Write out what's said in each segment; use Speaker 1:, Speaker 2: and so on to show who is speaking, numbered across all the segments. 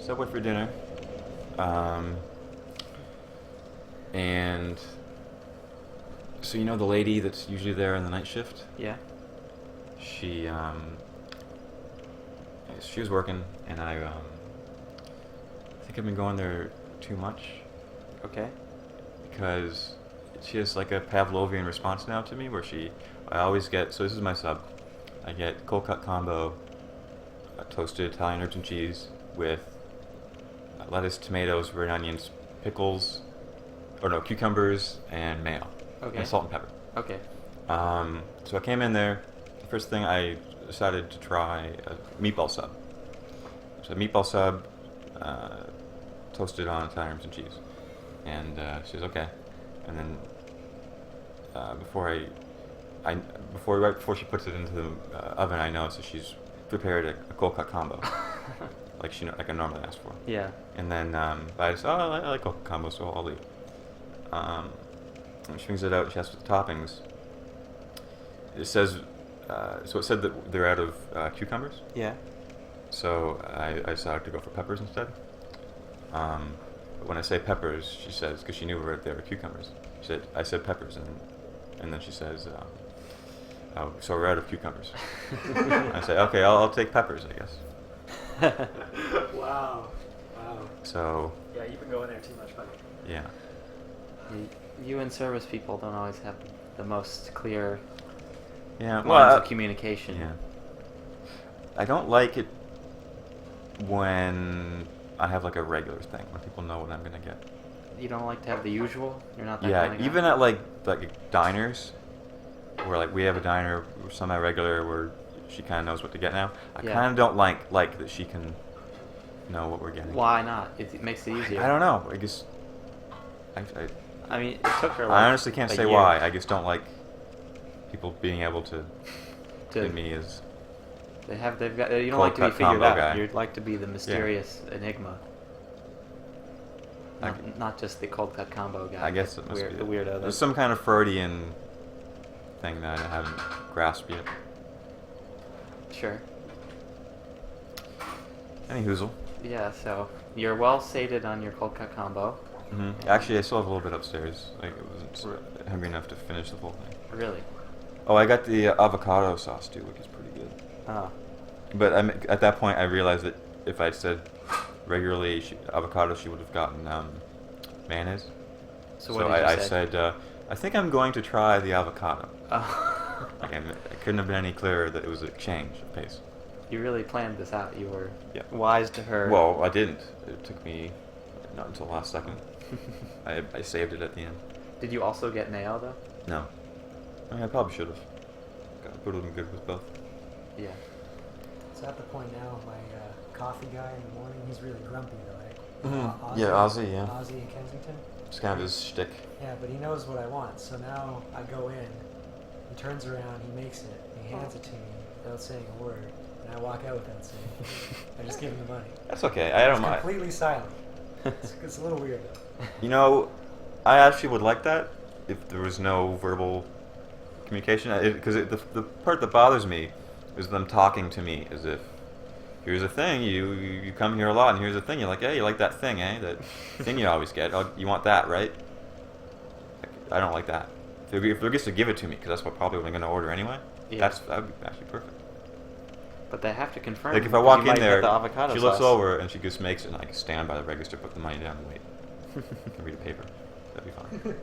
Speaker 1: Subway for dinner. Um, and so you know the lady that's usually there in the night shift?
Speaker 2: Yeah.
Speaker 1: She was working, and I think I've been going there too much
Speaker 2: Okay.
Speaker 1: because she has like a Pavlovian response now to me where I always get, so this is my sub, I get cold cut combo, toasted Italian herbs and cheese with lettuce, tomatoes, red onions, pickles, cucumbers, and mayo.
Speaker 2: Okay.
Speaker 1: And salt and pepper.
Speaker 2: Okay.
Speaker 1: So I came in there. The first thing I decided to try a meatball sub. So a meatball sub, toasted on Italian herbs and cheese. And she was okay. And then right before she puts it into the oven, I noticed that she's prepared a cold cut combo, like I normally ask for.
Speaker 2: Yeah.
Speaker 1: And then I just I like cold cut combo, so I'll leave. And she brings it out. She asks for the toppings. It says, so it said that they're out of cucumbers.
Speaker 2: Yeah.
Speaker 1: So I decided to go for peppers instead. But when I say peppers, she says, because she knew there were cucumbers. I said peppers, and then she says, oh, so we're out of cucumbers. I say, okay, I'll take peppers, I guess.
Speaker 3: Wow.
Speaker 1: So.
Speaker 3: Yeah, you've been going there too much, buddy.
Speaker 1: Yeah.
Speaker 2: You and service people don't always have the most clear
Speaker 1: Yeah.
Speaker 2: lines of communication.
Speaker 1: Yeah. I don't like it when I have like a regular thing, when people know what I'm gonna get.
Speaker 2: You don't like to have the usual? You're not that
Speaker 1: Yeah,
Speaker 2: kind of guy?
Speaker 1: even at like diners, where like we have a diner semi-regular where she kind of knows what to get now. I
Speaker 2: Yeah.
Speaker 1: kind of don't like that she can know what we're getting.
Speaker 2: Why not? It makes it easier.
Speaker 1: I don't know. I guess
Speaker 2: I mean, it took her.
Speaker 1: I honestly can't
Speaker 2: a
Speaker 1: say
Speaker 2: year
Speaker 1: why. I just don't like people being able to give me as.
Speaker 2: They've got. You don't
Speaker 1: cold
Speaker 2: like to be
Speaker 1: cut
Speaker 2: figured
Speaker 1: combo
Speaker 2: out.
Speaker 1: guy.
Speaker 2: You'd like to be the mysterious enigma. Not just the cold cut combo guy.
Speaker 1: I guess it must be
Speaker 2: the weirdo.
Speaker 1: There's some kind of Freudian thing that I haven't grasped yet.
Speaker 2: Sure.
Speaker 1: Any hoozle.
Speaker 2: Yeah. So you're well sated on your cold cut combo.
Speaker 1: Mm-hmm. Actually, I still have a little bit upstairs. Like, it wasn't hungry enough to finish the whole thing.
Speaker 2: Really?
Speaker 1: Oh, I got the avocado sauce too, which is pretty good.
Speaker 2: Oh.
Speaker 1: But at that point, I realized that if I'd said regularly avocado, she would have gotten mayonnaise.
Speaker 2: So what did you
Speaker 1: I
Speaker 2: say?
Speaker 1: said, I think I'm going to try the avocado.
Speaker 2: Oh.
Speaker 1: And it couldn't have been any clearer that it was a change of pace.
Speaker 2: You really planned this out. You were
Speaker 1: Yeah.
Speaker 2: wise to her.
Speaker 1: Well, I didn't. It took me not until the last second. I saved it at the end.
Speaker 2: Did you also get mayo though?
Speaker 1: No. I mean, I probably should have. Would have been good with both.
Speaker 2: Yeah.
Speaker 3: So at the point now, my coffee guy in the morning, he's really grumpy though, right?
Speaker 1: Mhm. Yeah, Ozzy, yeah.
Speaker 3: Ozzy in Kensington.
Speaker 1: It's kind of his shtick.
Speaker 3: Yeah, but he knows what I want. So now I go in, he turns around, he makes it, he hands it to me without saying a word, and I walk out without saying a word. I just give him the money.
Speaker 1: That's okay. I don't
Speaker 3: It's
Speaker 1: mind.
Speaker 3: completely silent. It's a little weird though.
Speaker 1: You know, I actually would like that if there was no verbal communication. Because the part that bothers me is them talking to me as if, here's a thing, you come here a lot, and here's a thing, you're like, hey, you like that thing, eh? That thing you always get. Oh, you want that, right? I don't like that. If they're just to give it to me, because that's what probably I'm going to order anyway,
Speaker 2: Yeah.
Speaker 1: that would be actually perfect.
Speaker 2: But they have to confirm.
Speaker 1: Like if I walk
Speaker 2: you
Speaker 1: in
Speaker 2: might
Speaker 1: there,
Speaker 2: get the avocado
Speaker 1: she looks
Speaker 2: sauce.
Speaker 1: over and she just makes it, and I can stand by the register, put the money down, and wait. And read a paper. That'd be fine.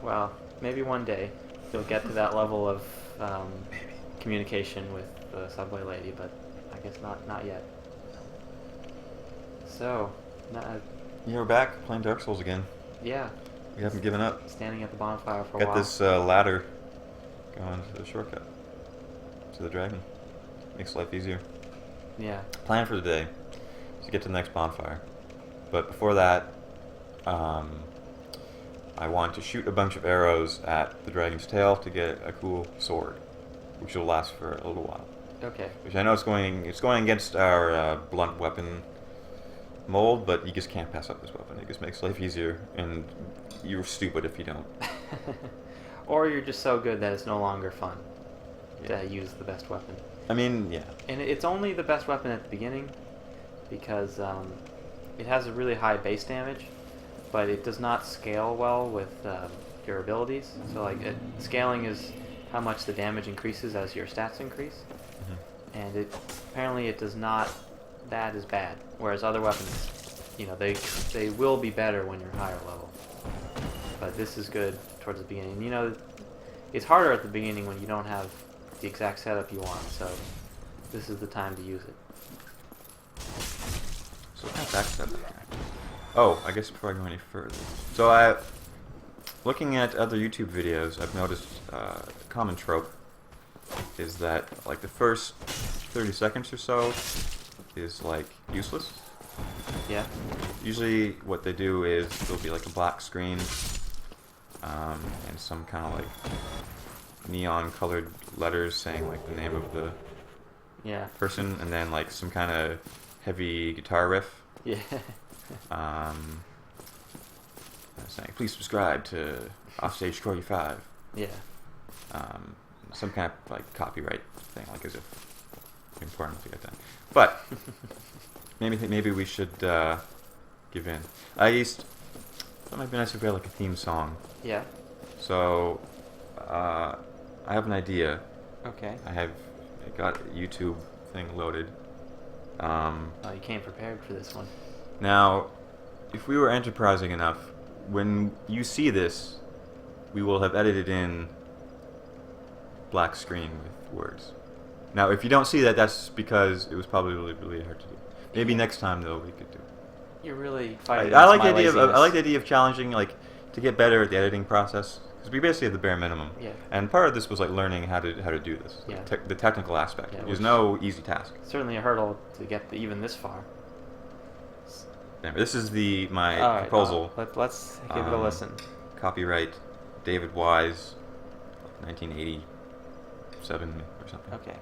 Speaker 2: Well, maybe one day you'll get to that level of communication with the subway lady, but I guess not yet. So,
Speaker 1: Yeah, we're back playing Dark Souls again.
Speaker 2: yeah,
Speaker 1: We haven't given up.
Speaker 2: standing at the bonfire for a
Speaker 1: Got
Speaker 2: while.
Speaker 1: this ladder going to the shortcut to the dragon. Makes life easier.
Speaker 2: Yeah.
Speaker 1: Plan for the day is to get to the next bonfire. But before that, I want to shoot a bunch of arrows at the dragon's tail to get a cool sword, which will last for a little while.
Speaker 2: Okay.
Speaker 1: Which I know it's going against our blunt weapon mold, but you just can't pass up this weapon. It just makes life easier, and you're stupid if you don't.
Speaker 2: Or you're just so good that it's no longer fun
Speaker 1: Yeah.
Speaker 2: to use the best weapon.
Speaker 1: I mean, yeah.
Speaker 2: And it's only the best weapon at the beginning, because it has a really high base damage, but it does not scale well with your abilities. So like scaling is how much the damage increases as your stats increase, and apparently it does not. That is bad. Whereas other weapons, they will be better when you're higher level. But this is good towards the beginning. It's harder at the beginning when you don't have the exact setup you want. So this is the time to use it.
Speaker 1: So what kind of backstab? Oh, I guess before I go any further. So looking at other YouTube videos, I've noticed a common trope is that like the first 30 seconds or so is like useless.
Speaker 2: Yeah.
Speaker 1: Usually what they do is there'll be like a black screen and some kind of like neon colored letters saying like the name of the person, and then like some kind of heavy guitar riff.
Speaker 2: Yeah.
Speaker 1: Saying please subscribe to Offstage Corey 5.
Speaker 2: Yeah.
Speaker 1: Some kind of like copyright thing, like as if it's important to get done. But maybe we should give in. That might be nice if we had like a theme song.
Speaker 2: Yeah.
Speaker 1: So I have an idea.
Speaker 2: Okay.
Speaker 1: I got a YouTube thing loaded.
Speaker 2: Oh, you came prepared for this one.
Speaker 1: Now, if we were enterprising enough, when you see this, we will have edited in black screen with words. Now, if you don't see that, that's because it was probably really, really hard to do. Maybe next time, though, we could do.
Speaker 2: You're really fighting.
Speaker 1: I like the
Speaker 2: against
Speaker 1: idea.
Speaker 2: my
Speaker 1: I like the idea of challenging, like, to get better at the editing process. Because we basically have the bare minimum.
Speaker 2: Yeah.
Speaker 1: And part of this was like learning how to do this.
Speaker 2: Yeah.
Speaker 1: The technical aspect.
Speaker 2: Yeah,
Speaker 1: There's no easy task.
Speaker 2: Certainly a hurdle to get even this far.
Speaker 1: Anyway, this is my
Speaker 2: All right,
Speaker 1: proposal.
Speaker 2: let's give it a listen.
Speaker 1: Copyright David Wise, 1987 or something.
Speaker 2: Okay.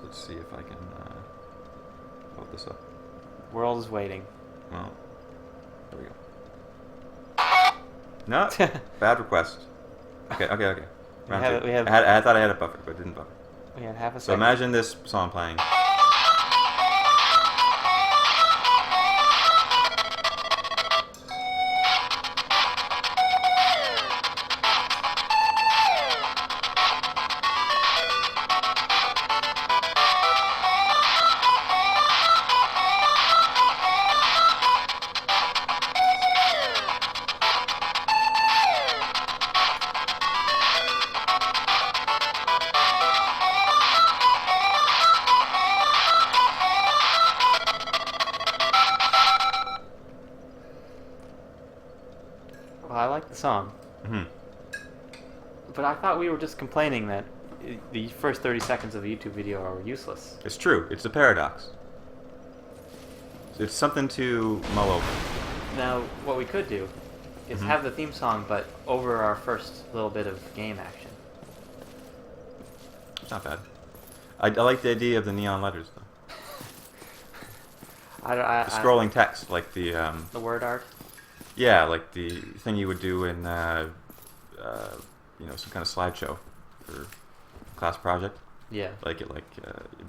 Speaker 1: Let's see if I can load this up.
Speaker 2: World is waiting.
Speaker 1: Well, there we go. No, bad request. Okay. Round two. I thought I had a buffer, but it didn't buffer.
Speaker 2: We had half a
Speaker 1: So
Speaker 2: second.
Speaker 1: imagine this song playing.
Speaker 2: Well, I like the song.
Speaker 1: Mm-hmm.
Speaker 2: But I thought we were just complaining that the first 30 seconds of a YouTube video are useless.
Speaker 1: It's true. It's a paradox. It's something to mull over.
Speaker 2: Now, what we could do is have the theme song, but over our first little bit of game action.
Speaker 1: It's not bad. I like the idea of the neon letters, though. The scrolling text, like the
Speaker 2: word art.
Speaker 1: Yeah, like the thing you would do in some kind of slideshow for class project.
Speaker 2: Yeah.
Speaker 1: Like it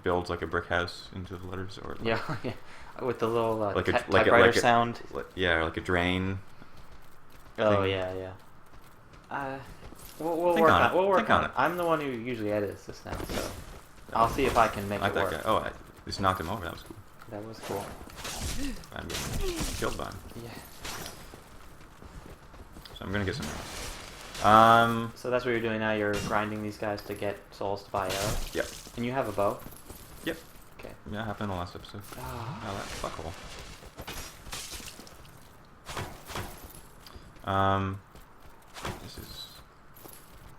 Speaker 1: builds like a brick house into the letters, or like,
Speaker 2: Yeah, with the little
Speaker 1: typewriter
Speaker 2: typewriter sound.
Speaker 1: or like a drain.
Speaker 2: Oh
Speaker 1: thing.
Speaker 2: yeah. We'll
Speaker 1: Think
Speaker 2: work
Speaker 1: on
Speaker 2: on
Speaker 1: it.
Speaker 2: it. We'll work
Speaker 1: Think
Speaker 2: on
Speaker 1: on
Speaker 2: it.
Speaker 1: it.
Speaker 2: I'm the one who usually edits this now, so I'll see if I can make
Speaker 1: I like
Speaker 2: it
Speaker 1: that
Speaker 2: work.
Speaker 1: guy. Oh, I just knocked him over. That was cool.
Speaker 2: That was cool.
Speaker 1: I'm getting killed by him.
Speaker 2: Yeah.
Speaker 1: So I'm gonna get some.
Speaker 2: So that's what you're doing now. You're grinding these guys to get souls to buy arrows.
Speaker 1: Yep.
Speaker 2: And you have a bow.
Speaker 1: Yep.
Speaker 2: Okay.
Speaker 1: Yeah, happened in the last episode.
Speaker 2: Ah.
Speaker 1: Oh, that fuckhole. This is.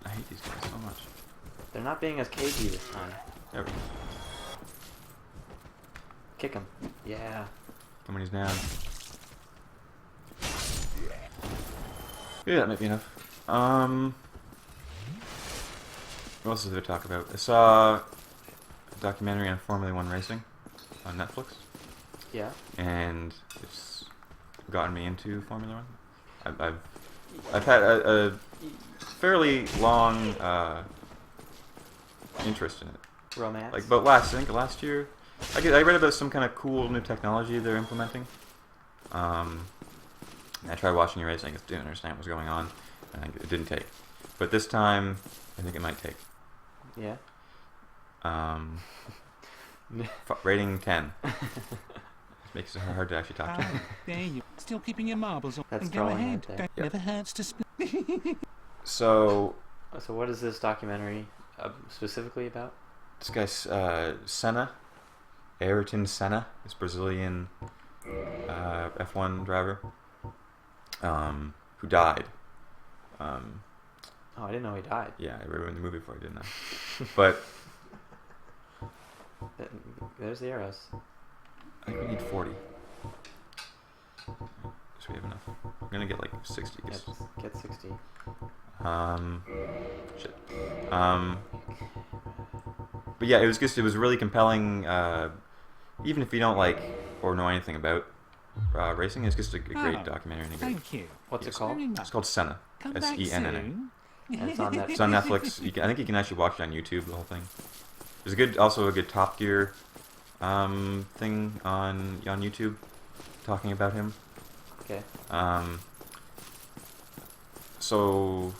Speaker 1: I hate these guys so much.
Speaker 2: They're not being as cagey this time.
Speaker 1: There we go.
Speaker 2: Kick him. Yeah.
Speaker 1: Come on, he's down. Yeah, that might be enough. What else is there to talk about? I saw a documentary on Formula One racing on Netflix,
Speaker 2: Yeah.
Speaker 1: and it's gotten me into Formula One. I've had a fairly long interest in it.
Speaker 2: Romance.
Speaker 1: Like, but last year, I read about some kind of cool new technology they're implementing. I tried watching racing. I just didn't understand what was going on, and it didn't take. But this time, I think it might take.
Speaker 2: Yeah.
Speaker 1: Rating 10. Makes it hard to actually talk to.
Speaker 4: There you still keeping your marbles on.
Speaker 2: That's
Speaker 4: Go
Speaker 2: trolling
Speaker 4: ahead.
Speaker 2: right there.
Speaker 1: Yep.
Speaker 4: Never hurts to spin.
Speaker 1: So
Speaker 2: So what is this documentary specifically about?
Speaker 1: this guy's Senna, Ayrton Senna, this Brazilian F1 driver, who died.
Speaker 2: Oh, I didn't know he died.
Speaker 1: Yeah, I ruined the movie for you, didn't I? But
Speaker 2: There's the arrows.
Speaker 1: I think we need 40. So we have enough. I'm gonna get like 60.
Speaker 2: Get 60.
Speaker 1: Shit. But yeah, it was really compelling. Even if you don't like or know anything about racing, it's just a great documentary. And a great,
Speaker 4: Thank you.
Speaker 2: What's it
Speaker 4: Yes,
Speaker 2: called?
Speaker 4: very much.
Speaker 1: it's called Senna.
Speaker 4: Come back
Speaker 1: Senna.
Speaker 4: soon.
Speaker 2: And it's on Netflix.
Speaker 1: It's on Netflix. I think you can actually watch it on YouTube. The whole thing. There's also a good Top Gear thing on YouTube talking about him.
Speaker 2: Okay.
Speaker 1: So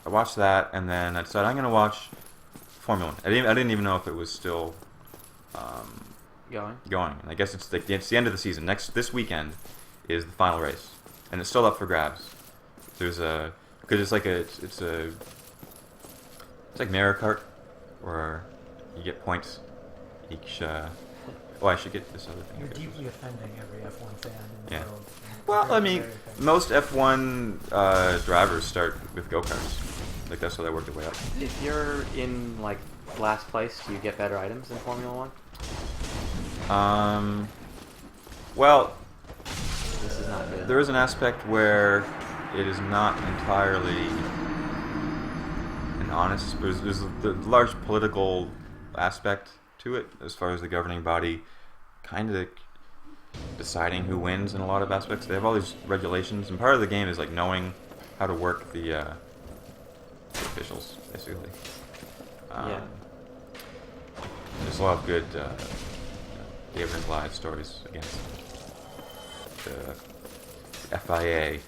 Speaker 1: I watched that, and then I decided I'm gonna watch Formula One. I didn't even know if it was still
Speaker 2: Going.
Speaker 1: and I guess it's the end of the season. This weekend is the final race, and it's still up for grabs. Because it's like it's like Mario Kart, where you get points each. Oh, I should get this other thing.
Speaker 3: You're
Speaker 1: Okay.
Speaker 3: deeply offending every F1 fan in the
Speaker 1: Yeah.
Speaker 3: world.
Speaker 1: Well, I mean,
Speaker 3: Very offending.
Speaker 1: most F1 drivers start with go-karts. Like, that's how they work their way up.
Speaker 2: If you're in like last place, do you get better items in Formula One?
Speaker 1: Well,
Speaker 2: This is not good.
Speaker 1: there is an aspect where it is not entirely an honest, but there's the large political aspect to it, as far as the governing body kind of deciding who wins in a lot of aspects. They have all these regulations, and part of the game is like knowing how to work the officials, basically.
Speaker 2: Yeah.
Speaker 1: There's a lot of good David and Goliath stories against the FIA,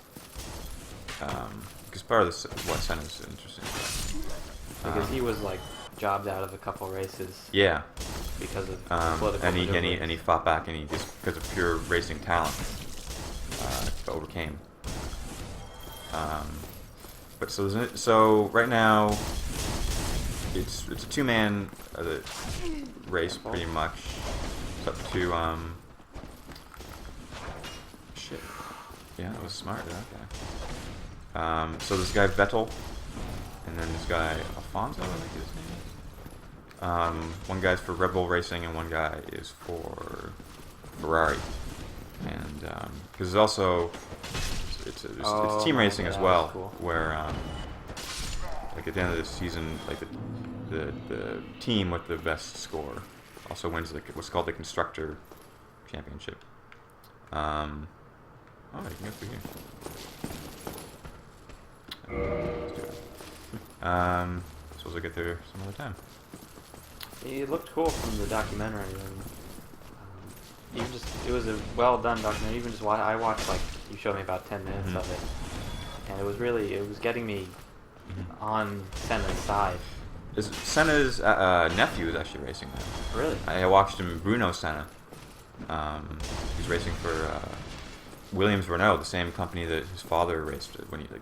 Speaker 1: because part of what Senna's interesting.
Speaker 2: Because he was like jobbed out of a couple races
Speaker 1: Yeah.
Speaker 2: because of
Speaker 1: And
Speaker 2: political
Speaker 1: he
Speaker 2: maneuvers.
Speaker 1: fought back, and he just because of pure racing talent overcame. But so right now it's a two-man race pretty much. It's up to shit. Yeah, that was smart. That guy. So this guy Vettel, and then this guy Alfonso, I think his name is. One guy's for Red Bull Racing, and one guy is for Ferrari. And because it's team racing as
Speaker 2: yeah,
Speaker 1: well,
Speaker 2: that's cool.
Speaker 1: where like at the end of the season, like the team with the best score also wins what's called the constructor championship. Oh, you can go through here. Let's do it. Suppose I'll get there some other time.
Speaker 2: It looked cool from the documentary, and it was a well done documentary. Even just I watched like you showed me about 10 minutes of it, and it was getting me on Senna's side.
Speaker 1: Senna's nephew is actually racing now.
Speaker 2: Really?
Speaker 1: I watched him, Bruno Senna. He's racing for Williams Renault, the same company that his father raced when the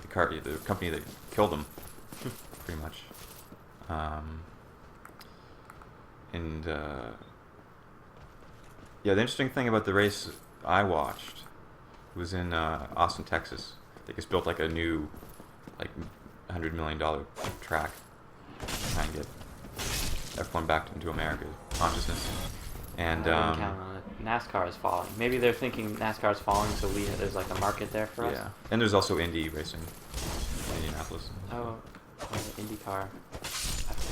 Speaker 1: company that killed him, pretty much. Yeah, the interesting thing about the race I watched was in Austin, Texas. They just built like a new, like $100 million track to try and get F1 back into America's consciousness. And
Speaker 2: I wouldn't count on it. NASCAR is falling. Maybe they're thinking NASCAR is falling, so there's like a market there for us.
Speaker 1: yeah, and there's also Indy racing in Indianapolis.
Speaker 2: Oh, IndyCar.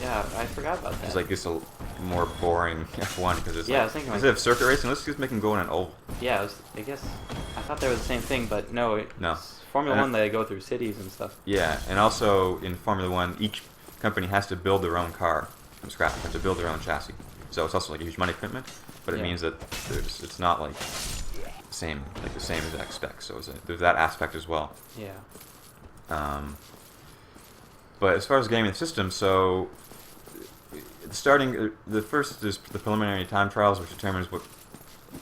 Speaker 2: Yeah, I forgot about that.
Speaker 1: It's like it's a more boring F1 because it's
Speaker 2: Yeah, I
Speaker 1: like
Speaker 2: was thinking
Speaker 1: instead of circuit racing, let's just make them go in an oval.
Speaker 2: Yeah, I guess I thought they were the same thing, but no.
Speaker 1: No.
Speaker 2: It's Formula
Speaker 1: And
Speaker 2: One, they go through cities and stuff.
Speaker 1: Yeah, and also in Formula One, each company has to build their own car from scratch. They have to build their own chassis. So it's also like a huge money commitment. but it means that it's not like the same exact specs. So there's that aspect as well.
Speaker 2: Yeah.
Speaker 1: But as far as gaming the system, so the first is the preliminary time trials, which determines what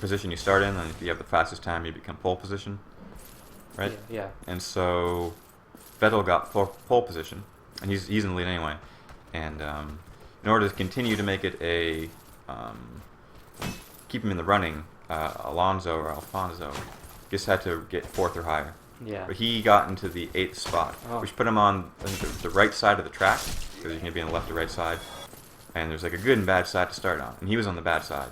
Speaker 1: position you start in, and if you have the fastest time, you become pole position, right?
Speaker 2: Yeah.
Speaker 1: And so Vettel got pole position, and he's in the lead anyway. And in order to continue to make it keep him in the running, Alfonso just had to get 4th or higher.
Speaker 2: Yeah.
Speaker 1: But he got into the 8th spot, which put him on the right side of the track, because you can be on the left or right side. And there's like a good and bad side to start on, and he was on the bad side.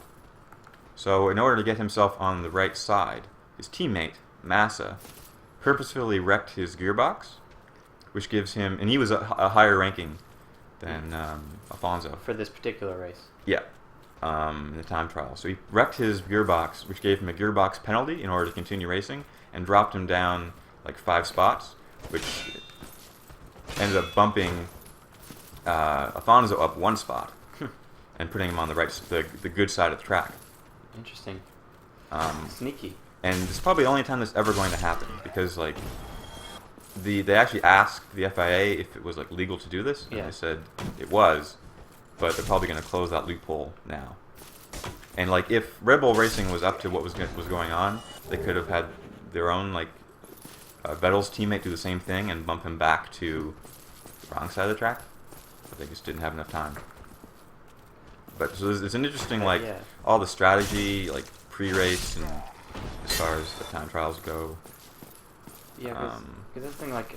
Speaker 1: So in order to get himself on the right side, his teammate, Massa, purposefully wrecked his gearbox, which gives him, and he was a higher ranking than Alfonso.
Speaker 2: For this particular race.
Speaker 1: Yeah, in the time trial. So he wrecked his gearbox, which gave him a gearbox penalty in order to continue racing, and dropped him down like 5 spots, which ended up bumping Alfonso up 1 spot and putting him on the good side of the track.
Speaker 2: Interesting. Sneaky.
Speaker 1: And it's probably the only time that's ever going to happen, because like they actually asked the FIA if it was like legal to do this, and they said it was, but they're probably going to close that loophole now. And like if Red Bull Racing was up to what was going on, they could have had their own like Vettel's teammate do the same thing and bump him back to the wrong side of the track, but they just didn't have enough time. But so it's an interesting all the strategy like pre-race and as far as the time trials go.
Speaker 2: Yeah, because this thing like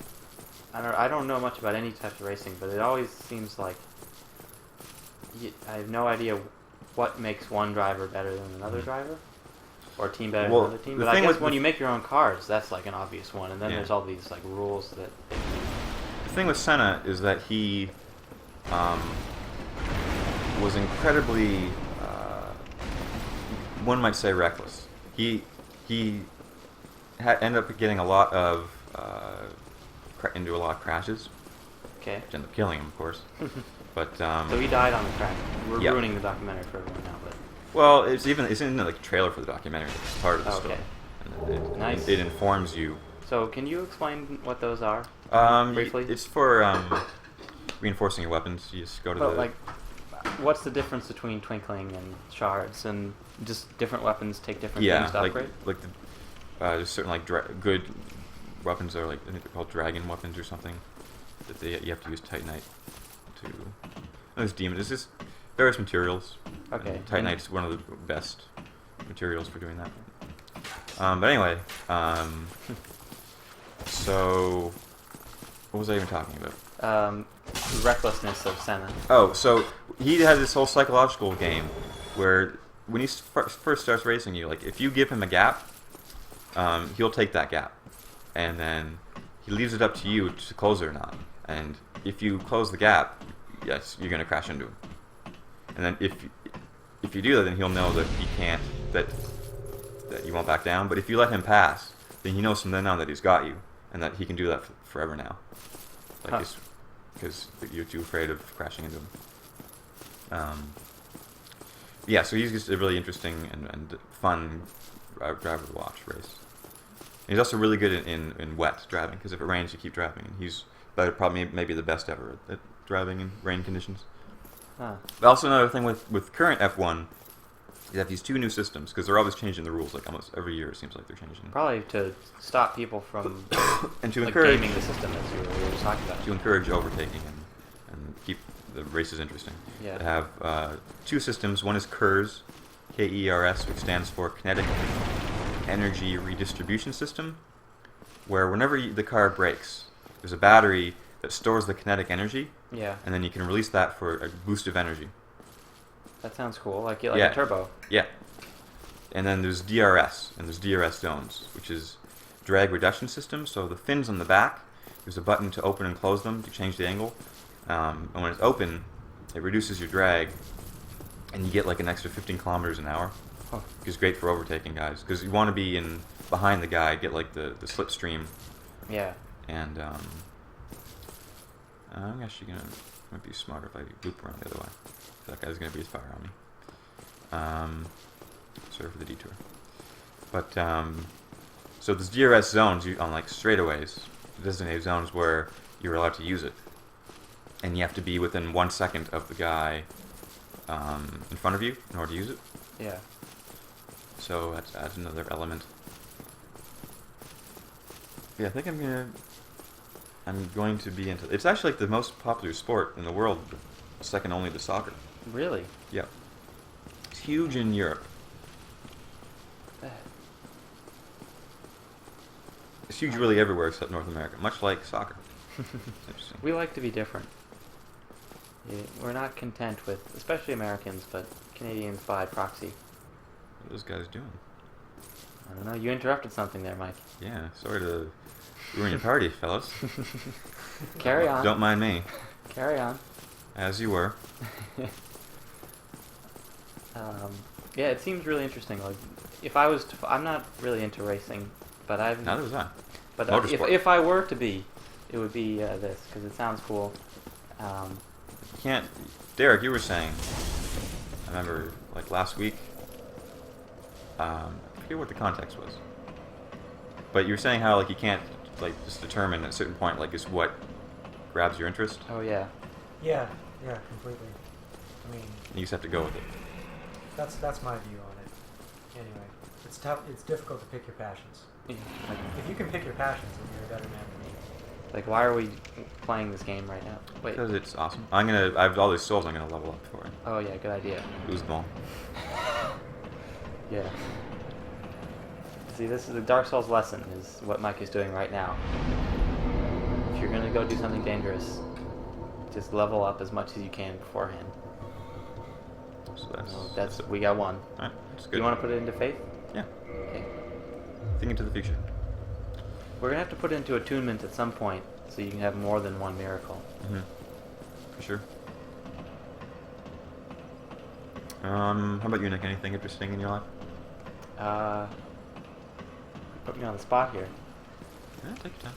Speaker 2: I don't know much about any type of racing, but it always seems like I have no idea what makes one driver better than another driver, or team better than another team. But I guess when you make your own cars, that's like an obvious one, and then there's all these like rules that.
Speaker 1: The thing with Senna is that he was incredibly, one might say, reckless. He ended up getting a lot of into a lot of crashes.
Speaker 2: Okay.
Speaker 1: Which ended up killing him, of course. But
Speaker 2: so he died on the track. We're ruining the documentary for everyone now, but.
Speaker 1: Well, it's in the trailer for the documentary. It's part of the story. And
Speaker 2: nice.
Speaker 1: It informs you.
Speaker 2: So can you explain what those are? Briefly.
Speaker 1: It's for reinforcing your weapons. You just go to
Speaker 2: what's the difference between twinkling and shards, and just different weapons take different things to upgrade?
Speaker 1: There's certain good weapons are I think they're called dragon weapons or something that you have to use Titanite to. There's demon. It's just various materials.
Speaker 2: Okay.
Speaker 1: Titanite's one of the best materials for doing that. But anyway, so what was I even talking about?
Speaker 2: Recklessness of Senna.
Speaker 1: Oh, so he had this whole psychological game where when he first starts racing you, like if you give him a gap, he'll take that gap, and then he leaves it up to you to close it or not. And if you close the gap, yes, you're gonna crash into him. And then if you do that, then he'll know that he can't that you won't back down. But if you let him pass, then he knows from then on that he's got you, and that he can do that forever now. Because you're too afraid of crashing into him. So he's just a really interesting and fun driver to watch race. And he's also really good in wet driving, because if it rains, you keep driving. And he's probably maybe the best ever at driving in rain conditions.
Speaker 2: Huh.
Speaker 1: But also another thing with current F1, you have these 2 new systems, because they're always changing the rules. Like almost every year, it seems like they're changing.
Speaker 2: Probably to stop people from
Speaker 1: and to encourage
Speaker 2: gaming the system, as we were just talking about.
Speaker 1: To encourage overtaking and keep the races interesting.
Speaker 2: Yeah.
Speaker 1: They have 2 systems. One is KERS, KERS, which stands for Kinetic Energy Redistribution System, where whenever the car brakes, there's a battery that stores the kinetic energy.
Speaker 2: Yeah.
Speaker 1: And then you can release that for a boost of energy.
Speaker 2: That sounds cool. Like a turbo.
Speaker 1: Yeah. And then there's DRS, and there's DRS zones, which is drag reduction system. So the fins on the back, there's a button to open and close them to change the angle. And when it's open, it reduces your drag, and you get like an extra 15 kilometers an hour.
Speaker 2: Huh.
Speaker 1: Which is great for overtaking guys, because you want to be behind the guy, get like the slipstream.
Speaker 2: Yeah.
Speaker 1: And I'm actually might be smarter if I loop around the other way. That guy's gonna be as far on me. Sorry for the detour. But so there's DRS zones on like straightaways, designated zones where you're allowed to use it, and you have to be within 1 second of the guy in front of you in order to use it.
Speaker 2: Yeah.
Speaker 1: So that adds another element. Yeah, I think I'm going to be into. It's actually like the most popular sport in the world, second only to soccer.
Speaker 2: Really?
Speaker 1: Yeah. It's huge in Europe. It's huge really everywhere except North America, much like soccer. Interesting.
Speaker 2: We like to be different. Yeah, we're not content with, especially Americans, but Canadians by proxy.
Speaker 1: What are those guys doing?
Speaker 2: I don't know. You interrupted something there, Mike.
Speaker 1: Yeah, sorry to ruin your party, fellas.
Speaker 2: Carry on.
Speaker 1: Don't mind me.
Speaker 2: Carry on.
Speaker 1: As you were.
Speaker 2: Yeah, it seems really interesting. Like, if I was to, I'm not really into racing, but I've.
Speaker 1: Neither was I.
Speaker 2: But
Speaker 1: Motorsport.
Speaker 2: if I were to be, it would be this because it sounds cool.
Speaker 1: You can't. Derek, you were saying. I remember, like last week. I forget what the context was. But you were saying how like you can't like just determine at a certain point like is what grabs your interest.
Speaker 2: Oh yeah.
Speaker 3: Yeah, completely. I mean,
Speaker 1: You just have to go with it.
Speaker 3: that's my view on it. Anyway, it's tough. It's difficult to pick your passions.
Speaker 2: Yeah, like,
Speaker 3: If you can pick your passions, then you're a better man than me.
Speaker 2: like, why are we playing this game right now? Wait.
Speaker 1: Because it's awesome. I have all these souls I'm gonna level up for it.
Speaker 2: Oh yeah, good idea.
Speaker 1: Lose them all.
Speaker 2: Yeah. See, this is the Dark Souls lesson, is what Mike is doing right now. If you're gonna go do something dangerous, just level up as much as you can beforehand.
Speaker 1: So
Speaker 2: That's we got one.
Speaker 1: Alright, that's good.
Speaker 2: You want to put it into faith?
Speaker 1: Yeah.
Speaker 2: Okay.
Speaker 1: Think into the future.
Speaker 2: We're gonna have to put it into attunement at some point, so you can have more than one miracle.
Speaker 1: Mm-hmm. For sure. How about you, Nick? Anything interesting in your life?
Speaker 2: Put me on the spot here.
Speaker 1: Yeah, take your time.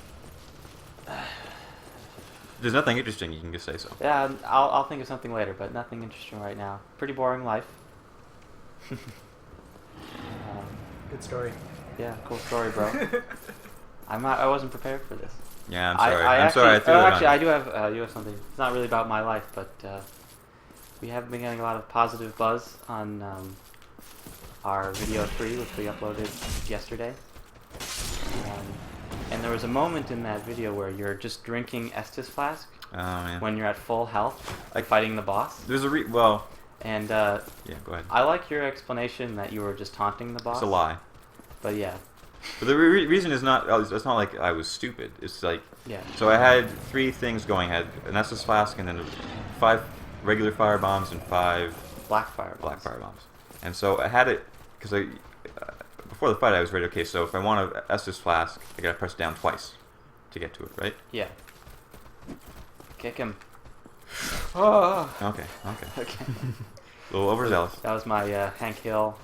Speaker 1: If there's nothing interesting, you can just say so.
Speaker 2: Yeah, I'll think of something later, but nothing interesting right now. Pretty boring life.
Speaker 3: Good story.
Speaker 2: Yeah, cool story, bro. I wasn't prepared for this.
Speaker 1: Yeah, I'm sorry.
Speaker 2: I'm
Speaker 1: sorry I threw it on
Speaker 2: actually,
Speaker 1: you.
Speaker 2: I do have something. It's not really about my life, but we have been getting a lot of positive buzz on our video 3, which we uploaded yesterday. And there was a moment in that video where you're just drinking Estus flask
Speaker 1: Oh man.
Speaker 2: when you're at full health, like fighting the boss.
Speaker 1: There's a well.
Speaker 2: And
Speaker 1: Yeah, go ahead.
Speaker 2: I like your explanation that you were just taunting the boss.
Speaker 1: It's a lie.
Speaker 2: But yeah,
Speaker 1: But the reason is not. It's not like I was stupid. It's like.
Speaker 2: yeah.
Speaker 1: So I had 3 things going. I had an Estus flask and then 5 regular fire bombs and 5
Speaker 2: Black fire.
Speaker 1: black fire bombs. And so I had it because before the fight I was ready. Okay, so if I want an Estus flask, I gotta press down twice to get to it, right?
Speaker 2: Yeah. Kick him. Oh.
Speaker 1: Okay.
Speaker 2: Okay.
Speaker 1: A little overzealous.
Speaker 2: That was my Hank Hill.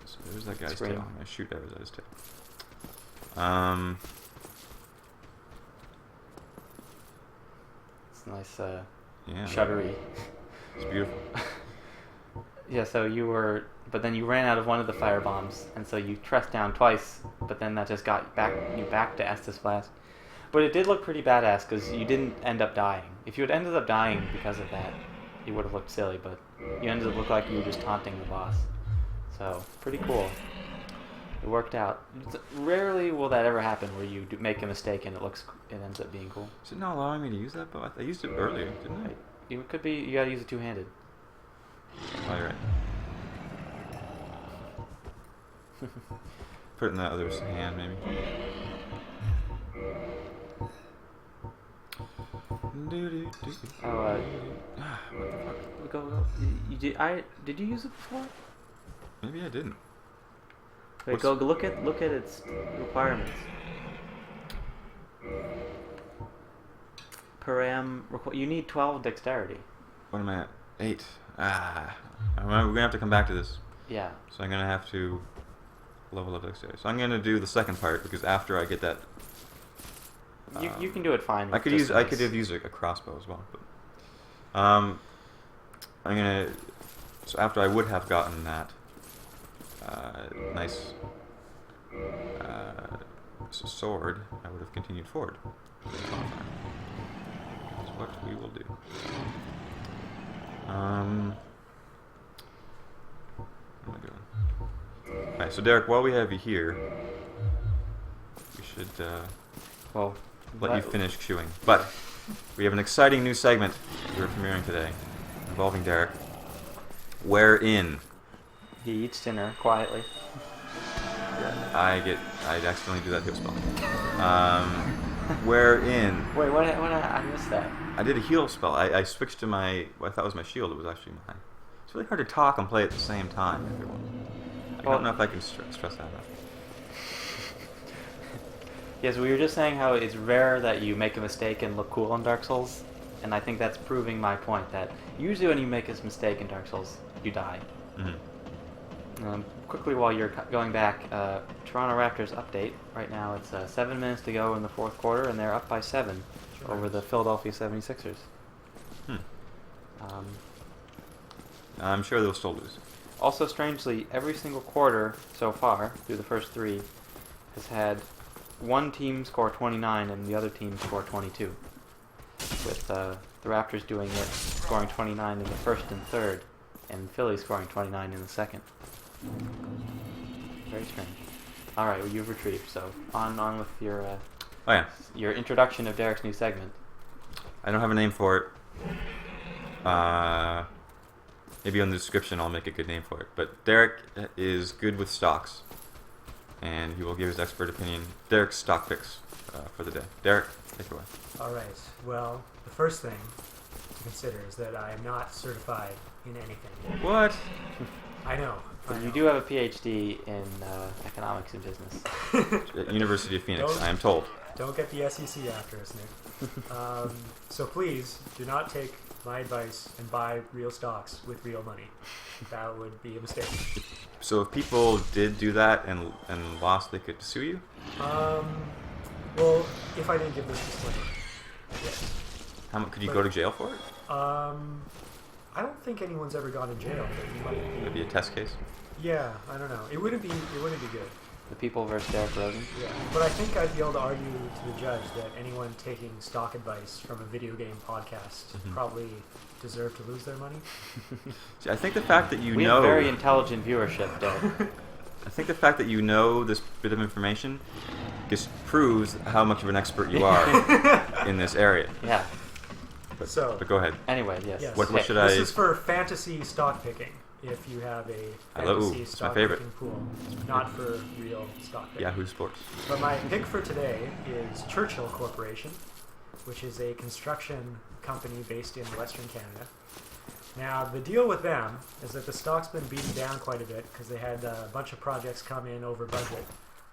Speaker 1: So there's that guy's
Speaker 2: Scream.
Speaker 1: tail. I'm gonna shoot arrows at his tail.
Speaker 2: It's nice,
Speaker 1: Yeah.
Speaker 2: shuddery.
Speaker 1: It's beautiful.
Speaker 2: Yeah, so you were, but then you ran out of one of the fire bombs, and so you pressed down twice, but then that just got you back to Estus Flask. But it did look pretty badass, because you didn't end up dying. If you had ended up dying because of that, it would have looked silly, but you ended up looking like you were just taunting the boss. So, pretty cool. It worked out. Rarely will that ever happen, where you make a mistake and it ends up being cool.
Speaker 1: Is it not allowing me to use that bow? I used it earlier, didn't I?
Speaker 2: It could be, you gotta use it two-handed.
Speaker 1: Oh, you're right. Put it in the other's hand, maybe.
Speaker 2: Oh,
Speaker 1: What the fuck?
Speaker 2: go. Did you use it before?
Speaker 1: Maybe I didn't.
Speaker 2: Wait, go look at its requirements. You need 12 dexterity.
Speaker 1: What am I at? 8. We're gonna have to come back to this.
Speaker 2: Yeah.
Speaker 1: So I'm gonna have to level up dexterity. So I'm gonna do the second part because after I get that,
Speaker 2: You can do it fine.
Speaker 1: I could have used a crossbow as well. But I'm gonna. So after I would have gotten that nice sword, I would have continued forward. That's what we will do. What am I doing? Alright, so Derek, while we have you here, we should
Speaker 2: Well,
Speaker 1: let you finish chewing. But we have an exciting new segment we're premiering today involving Derek, wherein
Speaker 2: He eats dinner quietly.
Speaker 1: I accidentally do that heal spell. Wherein
Speaker 2: Wait, what? I missed that.
Speaker 1: I did a heal spell. I switched to what I thought was my shield. It was actually mine. It's really hard to talk and play at the same time, everyone. I don't know if I can stress that enough.
Speaker 2: Yes, we were just saying how it's rare that you make a mistake and look cool in Dark Souls, and I think that's proving my point that usually when you make a mistake in Dark Souls, you die.
Speaker 1: Mm-hmm.
Speaker 2: Quickly, while you're going back, Toronto Raptors update. Right now, it's 7 minutes to go in the fourth quarter, and they're up by 7 over the Philadelphia 76ers.
Speaker 1: I'm sure they'll still lose.
Speaker 2: Also, strangely, every single quarter so far, through the first 3, has had one team score 29 and the other team score 22. With the Raptors doing it, scoring 29 in the first and third, and Philly scoring 29 in the second. Very strange. Alright, well, you've retrieved, so on with your
Speaker 1: Oh yeah.
Speaker 2: your introduction of Derek's new segment.
Speaker 1: I don't have a name for it. Maybe on the description I'll make a good name for it. But Derek is good with stocks, and he will give his expert opinion. Derek's stock picks for the day. Derek, take it away.
Speaker 3: All right. Well, the first thing to consider is that I am not certified in anything.
Speaker 1: What?
Speaker 3: I know.
Speaker 2: But you do have a PhD in economics and business.
Speaker 1: At University of Phoenix,
Speaker 3: Don't-
Speaker 1: I am told.
Speaker 3: Don't get the SEC after us, Nick. So please do not take my advice and buy real stocks with real money. That would be a mistake.
Speaker 1: So if people did do that and lost, they could sue you?
Speaker 3: Well, if I didn't give this disclaimer, yes.
Speaker 1: Could you go to jail for it?
Speaker 3: I don't think anyone's ever gone to jail. But you might
Speaker 1: It'd be a test case.
Speaker 3: Yeah, I don't know. It wouldn't be good.
Speaker 2: The People versus Derek Rosen.
Speaker 3: Yeah, but I think I'd be able to argue to the judge that anyone taking stock advice from a video game podcast probably deserve to lose their money.
Speaker 1: See, I think the fact that you
Speaker 2: We
Speaker 1: know...
Speaker 2: have very intelligent viewership, Derek.
Speaker 1: I think the fact that you know this bit of information just proves how much of an expert you are in this area.
Speaker 2: Yeah.
Speaker 1: But
Speaker 3: So-
Speaker 1: go ahead.
Speaker 2: Anyway, yes.
Speaker 3: Yes.
Speaker 1: What should
Speaker 3: This
Speaker 1: I...
Speaker 3: is for fantasy stock picking. If you have a
Speaker 1: I love-
Speaker 3: fantasy
Speaker 1: it's my
Speaker 3: stock
Speaker 1: favorite.
Speaker 3: picking pool, not for real stock picking.
Speaker 1: Yahoo Sports.
Speaker 3: But my pick for today is Churchill Corporation, which is a construction company based in Western Canada. Now, the deal with them is that the stock's been beaten down quite a bit because they had a bunch of projects come in over budget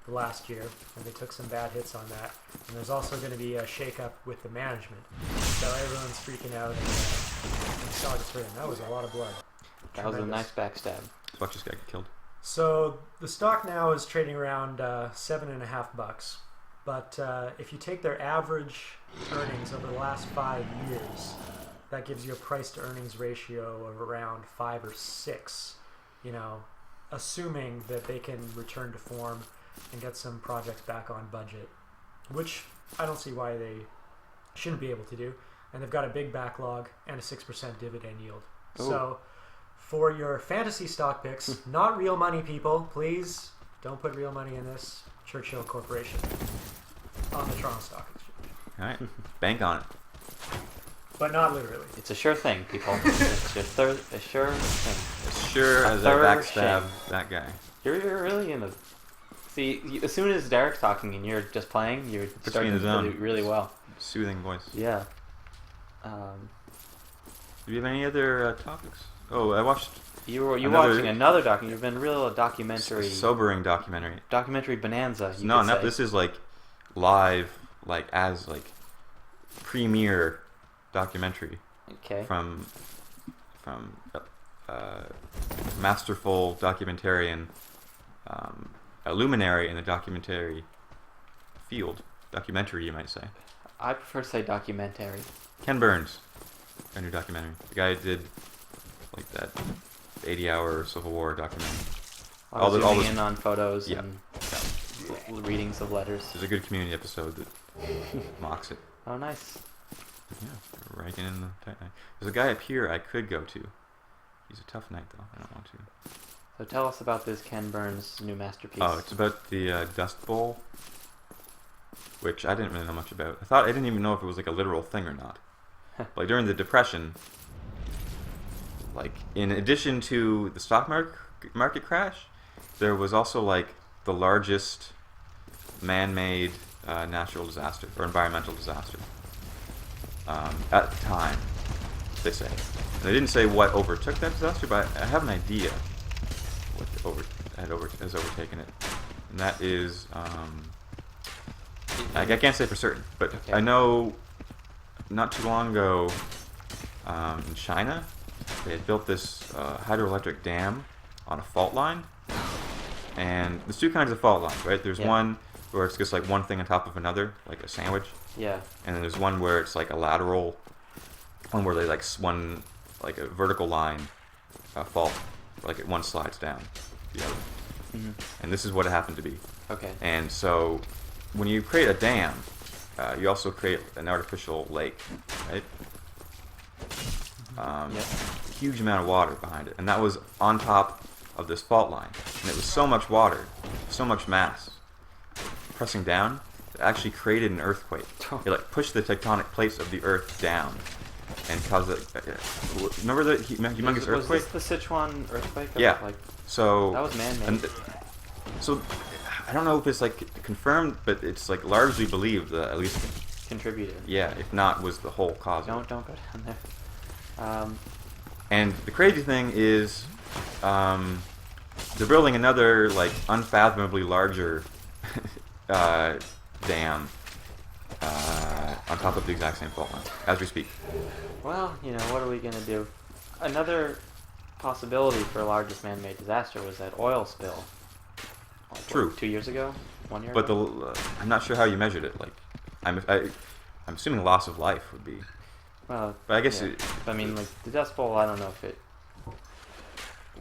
Speaker 3: last year, and they took some bad hits on that. And there's also going to be a shake-up with the management. So everyone's freaking out, and the stock is hurting. That was a lot of blood.
Speaker 2: That was a
Speaker 3: Tremendous.
Speaker 2: nice backstab.
Speaker 1: Let's watch this guy get killed.
Speaker 3: So the stock now is trading around $7.50, but if you take their average earnings over the last 5 years, that gives you a price to earnings ratio of around 5 or 6. You know, assuming that they can return to form and get some projects back on budget, which I don't see why they shouldn't be able to do. And they've got a big backlog and a 6% dividend yield.
Speaker 2: Ooh.
Speaker 3: So for your fantasy stock picks, not real money, people, please don't put real money in this. Churchill Corporation on the Toronto Stock Exchange.
Speaker 1: All right. Bank on it.
Speaker 3: But not literally.
Speaker 2: It's a sure thing, people. It's a sure thing.
Speaker 1: As sure
Speaker 2: A
Speaker 1: as I
Speaker 2: third
Speaker 1: backstab
Speaker 2: shame.
Speaker 1: that guy.
Speaker 2: You're really in the... See, as soon as Derek's talking and you're just playing, you're
Speaker 1: Puts me
Speaker 2: starting
Speaker 1: in
Speaker 2: to
Speaker 1: the zone.
Speaker 2: do really well.
Speaker 1: Soothing voice.
Speaker 2: Yeah.
Speaker 1: Do you have any other topics? Oh, I watched
Speaker 2: You're
Speaker 1: Another-
Speaker 2: watching another documentary. You've been real documentary...
Speaker 1: a sobering documentary.
Speaker 2: documentary bonanza, you
Speaker 1: No,
Speaker 2: could
Speaker 1: no,
Speaker 2: say.
Speaker 1: this is like live, as premiere documentary
Speaker 2: Okay.
Speaker 1: from masterful documentarian, a luminary in the documentary field. Documentary, you might say.
Speaker 2: I prefer to say documentary.
Speaker 1: Ken Burns, a new documentary. The guy did like that 80-hour Civil War documentary.
Speaker 2: Zooming in on photos
Speaker 1: Yeah.
Speaker 2: and readings of letters.
Speaker 1: There's a good community episode that mocks it.
Speaker 2: Oh, nice.
Speaker 1: Yeah, raking in the tight night. There's a guy up here I could go to. He's a tough night though. I don't want to.
Speaker 2: So tell us about this Ken Burns' new masterpiece.
Speaker 1: Oh, it's about the Dust Bowl, which I didn't really know much about. I didn't even know if it was like a literal thing or not. Like during the Depression, like in addition to the stock market crash, there was also like the largest man-made natural disaster or environmental disaster at the time, they say. And they didn't say what overtook that disaster, but I have an idea what has overtaken it. And that is, I can't say for certain, but
Speaker 2: Okay.
Speaker 1: I know not too long ago in China, they had built this hydroelectric dam on a fault line. And there's two kinds of fault lines, right? There's one where it's just like one thing on top of another, like a sandwich.
Speaker 2: Yeah.
Speaker 1: And then there's one where it's like a lateral, one where they like one like a vertical line fault, like one slides down the other.
Speaker 2: Mm-hmm.
Speaker 1: And this is what it happened to be.
Speaker 2: Okay.
Speaker 1: And so when you create a dam, you also create an artificial lake, right? Huge amount of water behind it, and that was on top of this fault line, and it was so much water, so much mass pressing down, it actually created an earthquake. It like pushed the tectonic plates of the earth down and caused remember the humongous earthquake?
Speaker 2: Was this the Sichuan earthquake?
Speaker 1: Yeah.
Speaker 2: Like,
Speaker 1: so
Speaker 2: that was man-made.
Speaker 1: So I don't know if it's like confirmed, but it's like largely believed that at least
Speaker 2: contributed.
Speaker 1: yeah, if not was the whole cause.
Speaker 2: Don't go down there.
Speaker 1: And the crazy thing is, they're building another like unfathomably larger dam on top of the exact same fault line as we speak.
Speaker 2: Well, what are we gonna do? Another possibility for largest man-made disaster was that oil spill. Like,
Speaker 1: True.
Speaker 2: What, 2 years ago? 1 year
Speaker 1: But
Speaker 2: ago?
Speaker 1: I'm not sure how you measured it. Like, I'm assuming loss of life would be.
Speaker 2: Well,
Speaker 1: But I guess
Speaker 2: yeah. I mean, like the Dust Bowl. I don't know if it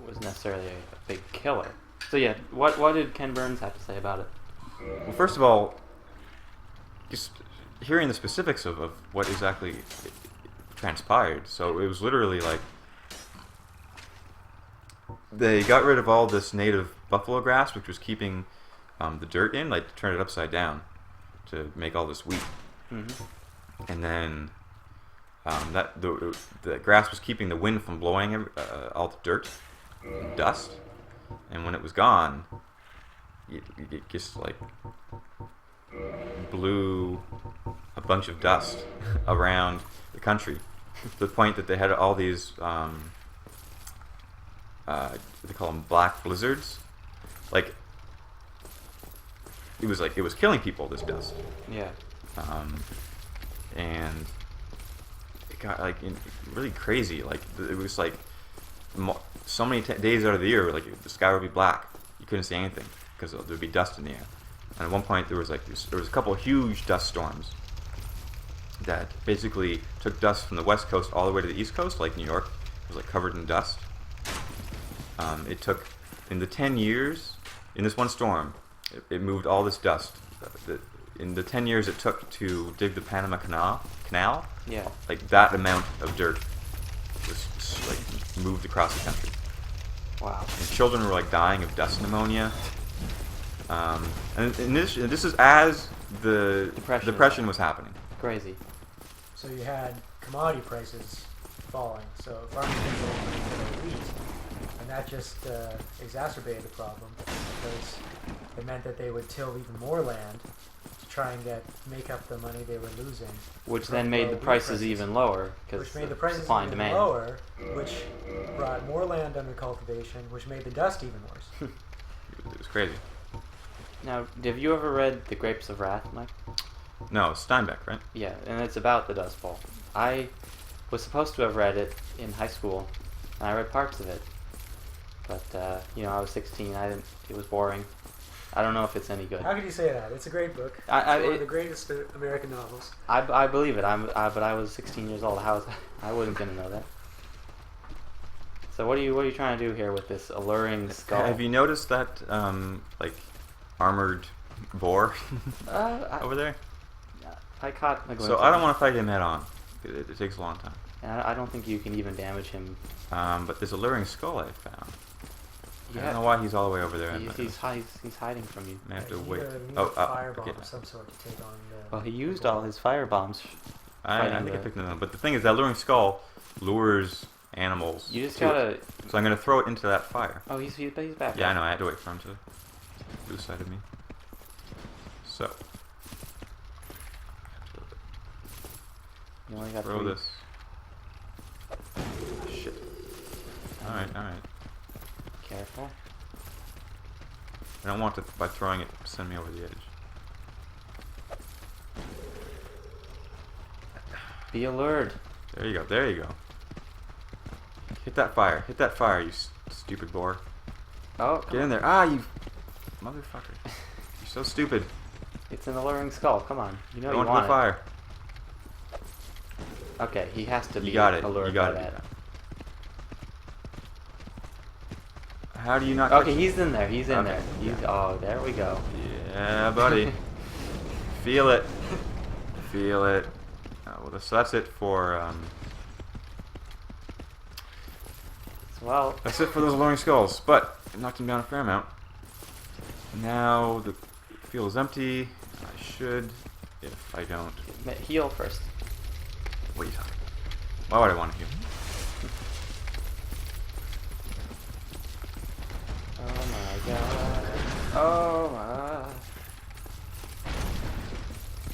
Speaker 2: was necessarily a big killer. So yeah, what did Ken Burns have to say about it?
Speaker 1: Well, first of all, just hearing the specifics of what exactly transpired. So it was literally like they got rid of all this native buffalo grass, which was keeping the dirt in, like to turn it upside down to make all this wheat.
Speaker 2: Mm-hmm.
Speaker 1: And then the grass was keeping the wind from blowing all the dirt and dust. And when it was gone, it just like blew a bunch of dust around the country to the point that they had all these they call them black blizzards. Like it was killing people, this dust.
Speaker 2: Yeah.
Speaker 1: And it got like really crazy. Like it was like so many days out of the year, like the sky would be black. You couldn't see anything because there'd be dust in the air. And at one point, there was a couple of huge dust storms that basically took dust from the west coast all the way to the east coast, like New York. It was like covered in dust. It took in the 10 years in this one storm, it moved all this dust. In the 10 years it took to dig the Panama Canal,
Speaker 2: Yeah.
Speaker 1: like that amount of dirt was like moved across the country.
Speaker 2: Wow.
Speaker 1: And children were like dying of dust pneumonia. And this is as the depression was happening.
Speaker 2: Crazy.
Speaker 3: So you had commodity prices falling, so farmers didn't get any money for their wheat, and that just exacerbated the problem because it meant that they would till even more land to try and make up the money they were losing.
Speaker 2: Which
Speaker 3: from
Speaker 2: then made
Speaker 3: low
Speaker 2: the
Speaker 3: wheat
Speaker 2: prices even lower because
Speaker 3: which made the prices
Speaker 2: supply and
Speaker 3: even
Speaker 2: demand.
Speaker 3: lower, which brought more land under cultivation, which made the dust even worse.
Speaker 1: It was crazy.
Speaker 2: Now, have you ever read The Grapes of Wrath, Mike?
Speaker 1: No, Steinbeck, right?
Speaker 2: Yeah, and it's about the Dust Bowl. I was supposed to have read it in high school, and I read parts of it. But, I was 16, it was boring. I don't know if it's any good.
Speaker 3: How could you say that? It's a great book. It's one of the greatest American novels.
Speaker 2: I believe it, but I was 16 years old. I wasn't going to know that. So what are you trying to do here with this alluring skull?
Speaker 1: Have you noticed that like armored boar over there?
Speaker 2: I caught a glimpse
Speaker 1: So
Speaker 2: of
Speaker 1: I don't
Speaker 2: him.
Speaker 1: want to fight him head on. It takes a long time.
Speaker 2: And I don't think you can even damage him.
Speaker 1: But this alluring skull I found. I
Speaker 2: Yeah.
Speaker 1: don't know why he's all the way over there.
Speaker 2: He's hiding from you.
Speaker 1: I have to
Speaker 3: You need
Speaker 1: wait.
Speaker 3: a- you need
Speaker 1: Oh,
Speaker 3: a firebomb
Speaker 1: okay.
Speaker 3: of some sort to take on the...
Speaker 2: Well, he
Speaker 3: the
Speaker 2: used
Speaker 3: boar.
Speaker 2: all his fire bombs.
Speaker 1: I
Speaker 2: fighting
Speaker 1: think I
Speaker 2: the-
Speaker 1: picked them up. But the thing is, that alluring skull lures animals.
Speaker 2: You just
Speaker 1: to it.
Speaker 2: gotta.
Speaker 1: So I'm going to throw it into that fire.
Speaker 2: Oh, he's back.
Speaker 1: Yeah, I know. I had to wait for him to lose sight of me. So,
Speaker 2: You only got
Speaker 1: throw
Speaker 2: 3.
Speaker 1: this. Shit. Alright, alright.
Speaker 2: Careful.
Speaker 1: I don't want to, by throwing it, send me over the edge.
Speaker 2: Be alert.
Speaker 1: There you go, there you go. Hit that fire, you stupid boar.
Speaker 2: Oh,
Speaker 1: Get in there. Ah, you motherfucker. You're so stupid.
Speaker 2: it's an alluring skull. Come on. You know
Speaker 1: I
Speaker 2: you
Speaker 1: want
Speaker 2: want
Speaker 1: the fire.
Speaker 2: it. Okay, he has to be
Speaker 1: You got it.
Speaker 2: allured
Speaker 1: You got
Speaker 2: by
Speaker 1: it.
Speaker 2: that.
Speaker 1: How do you not
Speaker 2: Okay,
Speaker 1: touch
Speaker 2: he's in there. He's in
Speaker 1: Okay,
Speaker 2: there. He's,
Speaker 1: yeah.
Speaker 2: Oh, there we go.
Speaker 1: Yeah, buddy. Feel it. Feel it. Well, so that's it for
Speaker 2: Well,
Speaker 1: that's it for those alluring skulls. But I knocked him down a fair amount. Now the field is empty. I should, if I don't.
Speaker 2: heal first.
Speaker 1: What are you talking? Why would I want to heal?
Speaker 2: Oh my god. Oh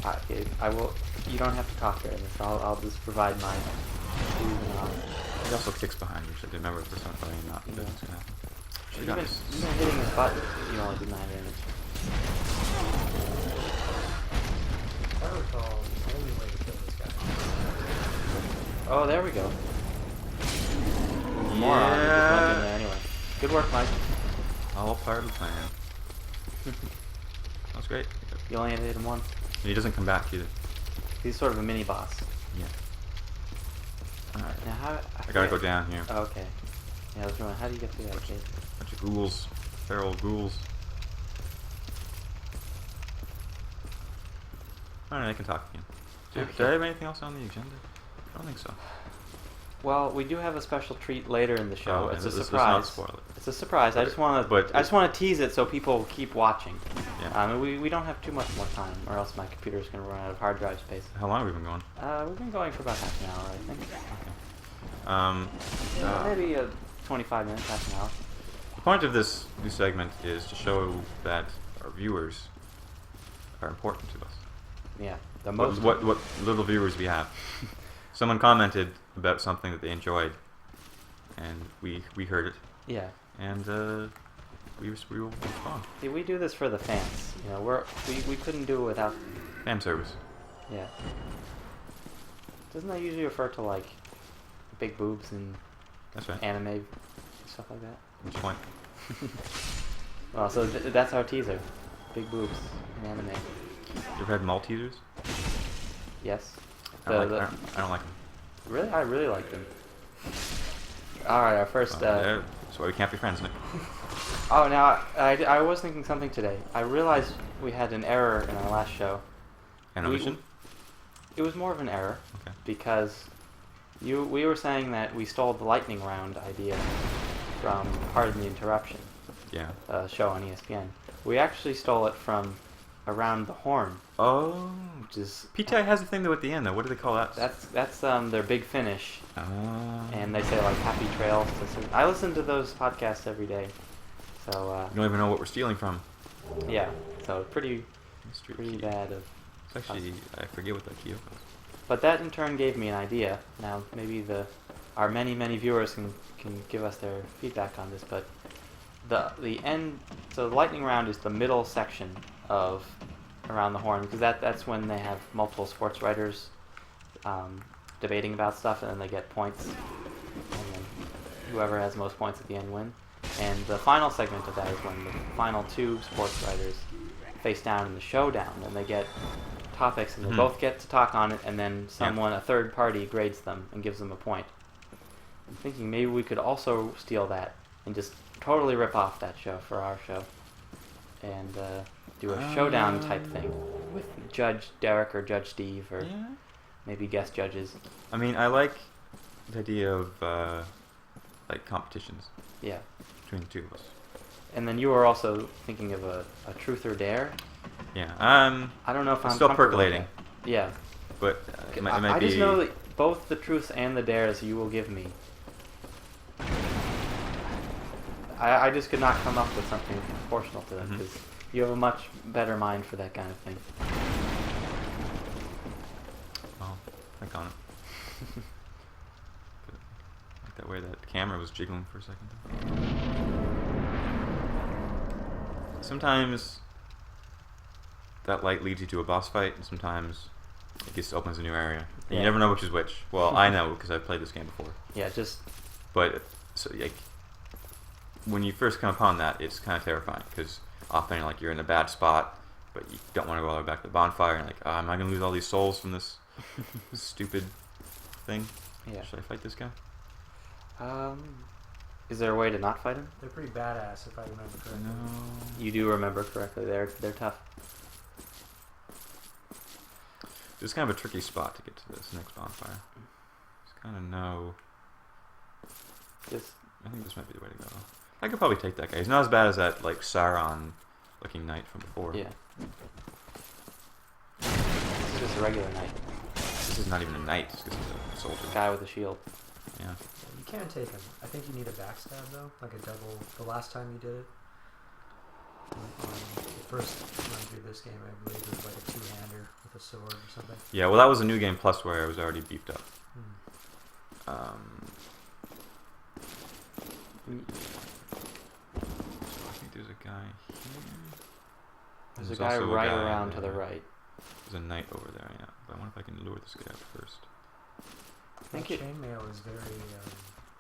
Speaker 2: my. Okay, I will. You don't have to talk during this. I'll just provide my shoes and all.
Speaker 1: He also kicks behind you, so I did remember for something not
Speaker 2: Yeah.
Speaker 1: that's gonna happen. Should've got
Speaker 2: Even,
Speaker 1: this.
Speaker 2: even hitting his butt, you only did 9 damage.
Speaker 3: If I recall, the only way to kill this guy...
Speaker 2: Oh, there we go. Moron, he just went in there anyway. Good work, Mike.
Speaker 1: All part of the plan. That's great.
Speaker 2: You only had to hit him once.
Speaker 1: And he doesn't come back either.
Speaker 2: He's sort of a mini boss.
Speaker 1: Yeah. Alright.
Speaker 2: Now how?
Speaker 1: I gotta go down here.
Speaker 2: Oh, okay. Yeah, I was wondering, how do you get through that gate?
Speaker 1: Bunch of ghouls. Feral ghouls. Alright, I can talk again. Did I have anything else on the agenda? I don't think so.
Speaker 2: Well, we do have a special treat later in the show.
Speaker 1: Oh,
Speaker 2: It's a
Speaker 1: let's
Speaker 2: surprise.
Speaker 1: not spoil it.
Speaker 2: It's a surprise. I
Speaker 1: Okay.
Speaker 2: just want
Speaker 1: But
Speaker 2: to. I just want to tease it so people keep watching.
Speaker 1: Yeah.
Speaker 2: We don't have too much more time, or else my computer's going to run out of hard drive space.
Speaker 1: How long have we been going?
Speaker 2: We've been going for about half an hour, I think. Maybe 25 minutes, half an hour.
Speaker 1: The point of this new segment is to show that our viewers are important to us.
Speaker 2: Yeah, the most.
Speaker 1: What little viewers we have. Someone commented about something that they enjoyed, and we heard it,
Speaker 2: Yeah.
Speaker 1: and we will respond.
Speaker 2: See, we do this for the fans. You know, we couldn't do it without.
Speaker 1: Fan service.
Speaker 2: Yeah. Doesn't that usually refer to like big boobs and
Speaker 1: That's right.
Speaker 2: anime stuff like that?
Speaker 1: Which point?
Speaker 2: Well, so that's our teaser. Big boobs and anime.
Speaker 1: You ever had Maltesers?
Speaker 2: Yes.
Speaker 1: I don't like them.
Speaker 2: Really, I really like them. All right, our first.
Speaker 1: That's why we can't be friends, Nick.
Speaker 2: Oh, now I was thinking something today. I realized we had an error in our last show.
Speaker 1: Animation?
Speaker 2: It was more of an error
Speaker 1: Okay.
Speaker 2: because we were saying that we stole the lightning round idea from Pardon the Interruption,
Speaker 1: Yeah.
Speaker 2: a show on ESPN. We actually stole it from Around the Horn,
Speaker 1: Oh.
Speaker 2: which is
Speaker 1: PTI has a thing though at the end though. What do they call that?
Speaker 2: that's their big finish,
Speaker 1: Oh.
Speaker 2: and they say like happy trails to I listen to those podcasts every day, so
Speaker 1: You don't even know what we're stealing from.
Speaker 2: yeah, so pretty
Speaker 1: Mystery
Speaker 2: pretty
Speaker 1: key.
Speaker 2: bad of.
Speaker 1: It's actually, I forget what that key is.
Speaker 2: But that in turn gave me an idea. Now maybe our many viewers can give us their feedback on this, but the end. So the lightning round is the middle section of Around the Horn because that's when they have multiple sports writers debating about stuff, and then they get points, and then whoever has most points at the end win. And the final segment of that is when the final 2 sports writers face down in the showdown, and they get topics, and they
Speaker 1: Mhm.
Speaker 2: both get to talk on it, and then someone, a third party, grades them and gives them a point. I'm thinking maybe we could also steal that and just totally rip off that show for our show. And do a showdown type thing with Judge Derek or Judge Steve or
Speaker 1: Yeah.
Speaker 2: maybe guest judges.
Speaker 1: I mean, I like the idea of like competitions
Speaker 2: Yeah.
Speaker 1: between the two of us.
Speaker 2: And then you were also thinking of a truth or dare.
Speaker 1: Yeah.
Speaker 2: I don't know if
Speaker 1: It's
Speaker 2: I'm
Speaker 1: still
Speaker 2: comfortable with
Speaker 1: percolating,
Speaker 2: that. Yeah.
Speaker 1: but it might
Speaker 2: I
Speaker 1: be.
Speaker 2: just know that both the truths and the dares you will give me. I just could not come up with something proportional to them because you have a much better mind for that kind of thing.
Speaker 1: Well, think on it. Like that way that camera was jiggling for a second. Sometimes that light leads you to a boss fight, and sometimes it just opens a new area. And
Speaker 2: Yeah.
Speaker 1: you never know which is which. Well, I know because I've played this game before.
Speaker 2: Yeah, just
Speaker 1: But so like when you first come upon that, it's kind of terrifying because often like you're in a bad spot, but you don't want to go all the way back to the bonfire. And like, oh, am I gonna lose all these souls from this stupid thing?
Speaker 2: yeah.
Speaker 1: Should I fight this guy?
Speaker 2: Is there a way to not fight him?
Speaker 3: They're pretty badass, if I remember correctly.
Speaker 1: No.
Speaker 2: You do remember correctly. They're tough.
Speaker 1: This is kind of a tricky spot to get to this next bonfire. Just kind of know.
Speaker 2: Just
Speaker 1: I think this might be the way to go. I could probably take that guy. He's not as bad as that like Sauron-looking knight from before.
Speaker 2: yeah. This is just a regular knight.
Speaker 1: This is not even a knight. It's just a soldier.
Speaker 2: Guy with a shield.
Speaker 1: Yeah.
Speaker 3: You can take him. I think you need a backstab though, like a double. The last time you did it, the first run through this game, I believe it was like a two-hander with a sword or something.
Speaker 1: Yeah. Well, that was a new game plus where I was already beefed up.
Speaker 3: Hmm.
Speaker 1: So I think there's a guy here.
Speaker 2: There's a guy
Speaker 1: also
Speaker 2: right
Speaker 1: guy
Speaker 2: around to the
Speaker 1: there.
Speaker 2: right.
Speaker 1: There's a knight over there, yeah. But I wonder if I can lure this guy up first.
Speaker 2: I think
Speaker 3: That
Speaker 2: it.
Speaker 3: chainmail is very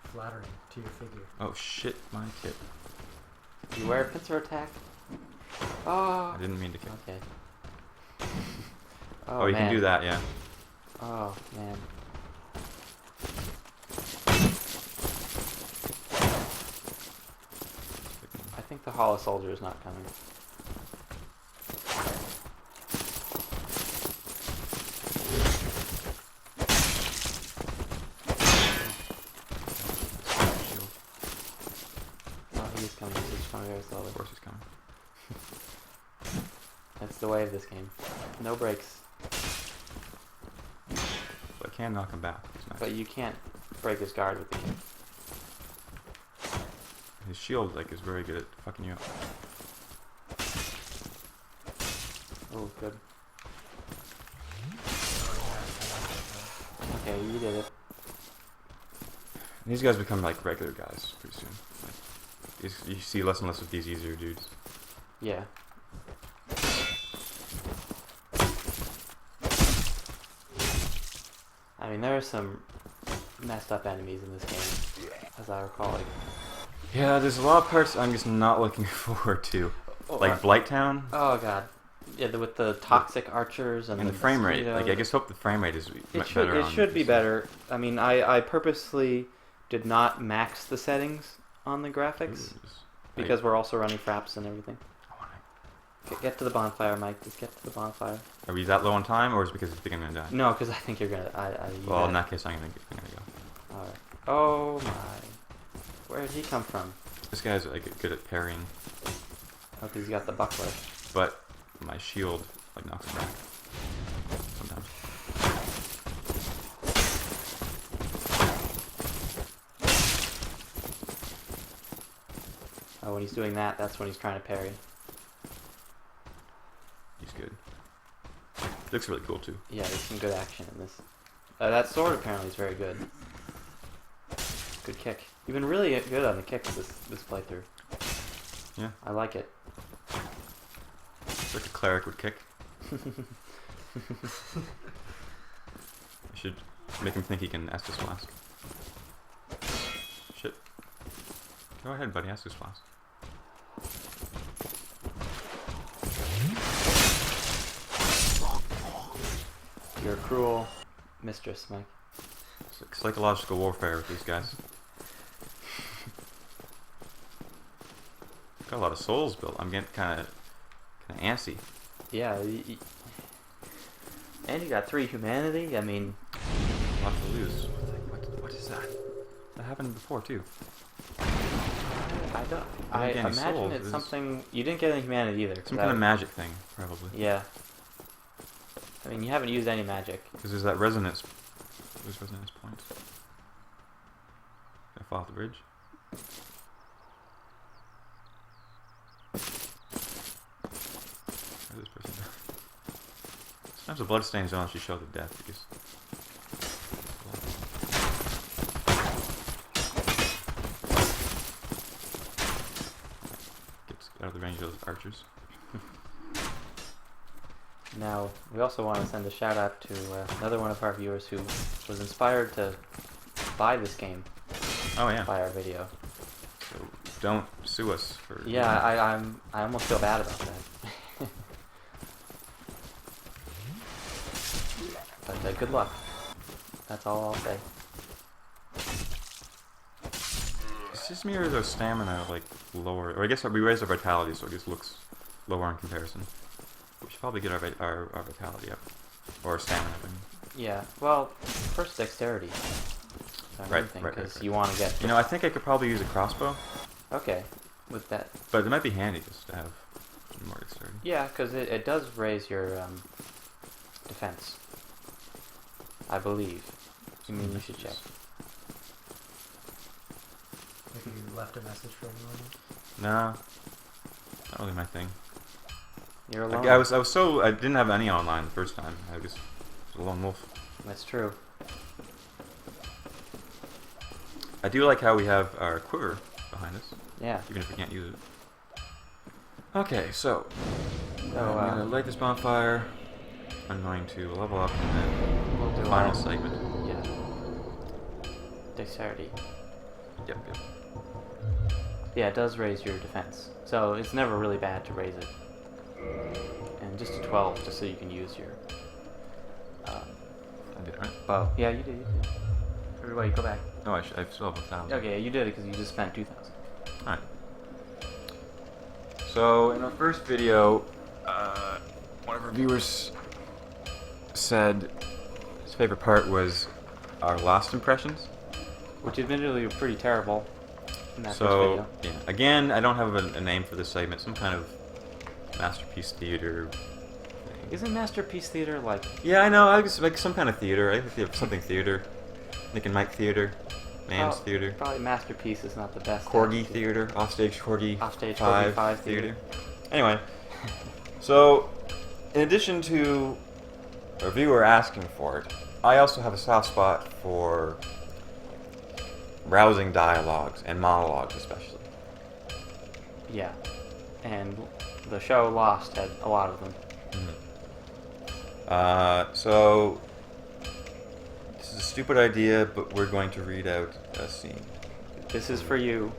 Speaker 3: flattering to your figure.
Speaker 1: Oh shit, my kit.
Speaker 2: You wear a pincer attack. Oh.
Speaker 1: I didn't mean to kill.
Speaker 2: Okay.
Speaker 1: Oh, you
Speaker 2: man.
Speaker 1: can do that, yeah.
Speaker 2: Oh man. I think the Hollow Soldier is not coming.
Speaker 1: Shield.
Speaker 2: Oh, he's coming. He's just coming very slowly.
Speaker 1: Of course he's coming.
Speaker 2: That's the way of this game. No breaks.
Speaker 1: So I can knock him back. He's nice.
Speaker 2: But you can't break his guard with the kick.
Speaker 1: His shield like is very good at fucking you up.
Speaker 2: Oh, good. Okay, you did it.
Speaker 1: And these guys become like regular guys pretty soon. Like, you see less and less of these easier dudes.
Speaker 2: Yeah. I mean, there are some messed up enemies in this game, as I recall. Like,
Speaker 1: Yeah, there's a lot of parts I'm just not looking forward to. Like Blighttown
Speaker 2: oh god, yeah, with the toxic archers and
Speaker 1: and the frame rate.
Speaker 2: you know,
Speaker 1: Like I just hope the frame rate is much better.
Speaker 2: It
Speaker 1: on
Speaker 2: should be
Speaker 1: this.
Speaker 2: better. I mean, I purposely did not max the settings on the graphics because we're also running fraps and everything. Get to the bonfire, Mike. Just get to the bonfire.
Speaker 1: Are we that low on time, or is it because you think I'm gonna die?
Speaker 2: No, because I think you're gonna. You
Speaker 1: Well,
Speaker 2: got
Speaker 1: in
Speaker 2: it.
Speaker 1: that case, I'm gonna go.
Speaker 2: All right. Oh my. Where did he come from?
Speaker 1: This guy's like good at parrying,
Speaker 2: Oh, because he's got the buckler.
Speaker 1: but my shield like knocks him back sometimes.
Speaker 2: Oh, when he's doing that, that's when he's trying to parry.
Speaker 1: He's good. Looks really cool too.
Speaker 2: Yeah, there's some good action in this. That sword apparently is very good. Good kick. You've been really good on the kicks this playthrough.
Speaker 1: Yeah,
Speaker 2: I like it.
Speaker 1: it's like a cleric would kick. I should make him think he can Estus Flask. Shit. Go ahead, buddy. Estus Flask.
Speaker 2: You're a cruel mistress, Mike.
Speaker 1: It's like psychological warfare with these guys. got a lot of souls built. I'm getting kind of antsy.
Speaker 2: Yeah. And you got 3 humanity. I mean,
Speaker 1: A lot to lose. What is that? That happened before too.
Speaker 2: I don't.
Speaker 1: I
Speaker 2: I
Speaker 1: didn't get any
Speaker 2: imagine
Speaker 1: souls.
Speaker 2: it's
Speaker 1: It was
Speaker 2: something. You didn't get any humanity either. 'cause
Speaker 1: Some kind of magic thing, probably.
Speaker 2: Yeah. I mean, you haven't used any magic.
Speaker 1: Because there's that resonance. There's resonance points. Gonna fall off the bridge. Where's this person? Sometimes the bloodstains don't actually show the death because. Gets out of the range of those archers.
Speaker 2: Now, we also want to send a shout out to another one of our viewers who was inspired to buy this game
Speaker 1: Oh yeah.
Speaker 2: by our video.
Speaker 1: So don't sue us for.
Speaker 2: Yeah, I almost feel bad about that. But good luck. That's all I'll say.
Speaker 1: It's just mirrors our stamina like lower, or I guess we raise our vitality, so it just looks lower in comparison. We should probably get our vitality up, or our stamina up.
Speaker 2: Yeah, well, first dexterity.
Speaker 1: Right,
Speaker 2: Because
Speaker 1: right.
Speaker 2: you want to get.
Speaker 1: You know, I think I could probably use a crossbow,
Speaker 2: Okay, with that.
Speaker 1: but it might be handy just to have some more dexterity.
Speaker 2: Yeah, because it does raise your defense. I believe. You mean you should check?
Speaker 3: If you left a message for anyone.
Speaker 1: No, not really my thing.
Speaker 2: You're alone.
Speaker 1: I didn't have any online the first time. I just was a lone wolf.
Speaker 2: That's true.
Speaker 1: I do like how we have our quiver behind us,
Speaker 2: Yeah.
Speaker 1: even if we can't use it. Okay, so
Speaker 2: So,
Speaker 1: I'm gonna light this bonfire. I'm going to level up and then
Speaker 2: we'll do
Speaker 1: the final
Speaker 2: our-
Speaker 1: segment.
Speaker 2: Yeah. Dexterity.
Speaker 1: Yep.
Speaker 2: Yeah, it does raise your defense. So it's never really bad to raise it. And just a 12, just so you can use your
Speaker 1: I did it right.
Speaker 2: bow. Yeah, you did. Or wait, go back.
Speaker 1: No, I still have 1,000.
Speaker 2: Okay, you did it because you just spent 2,000.
Speaker 1: Alright. So, in our first video, one of our viewers said his favorite part was our last impressions.
Speaker 2: Which admittedly were pretty terrible in that first
Speaker 1: So,
Speaker 2: video.
Speaker 1: yeah. Again, I don't have a name for this segment. Some kind of masterpiece theater thing.
Speaker 2: Isn't Masterpiece Theater like...
Speaker 1: Yeah, I know. I was like some kind of theater. I think they have something theater. Nick and Mike theater. Man's theater.
Speaker 2: Probably Masterpiece is not the best.
Speaker 1: Corgi theater. Offstage Corgi.
Speaker 2: Offstage
Speaker 1: 5
Speaker 2: Corgi 5 theater.
Speaker 1: Anyway, so in addition to a viewer asking for it, I also have a soft spot for rousing dialogues and monologues, especially.
Speaker 2: Yeah. And the show Lost had a lot of them.
Speaker 1: So this is a stupid idea, but we're going to read out a scene.
Speaker 2: This is for you,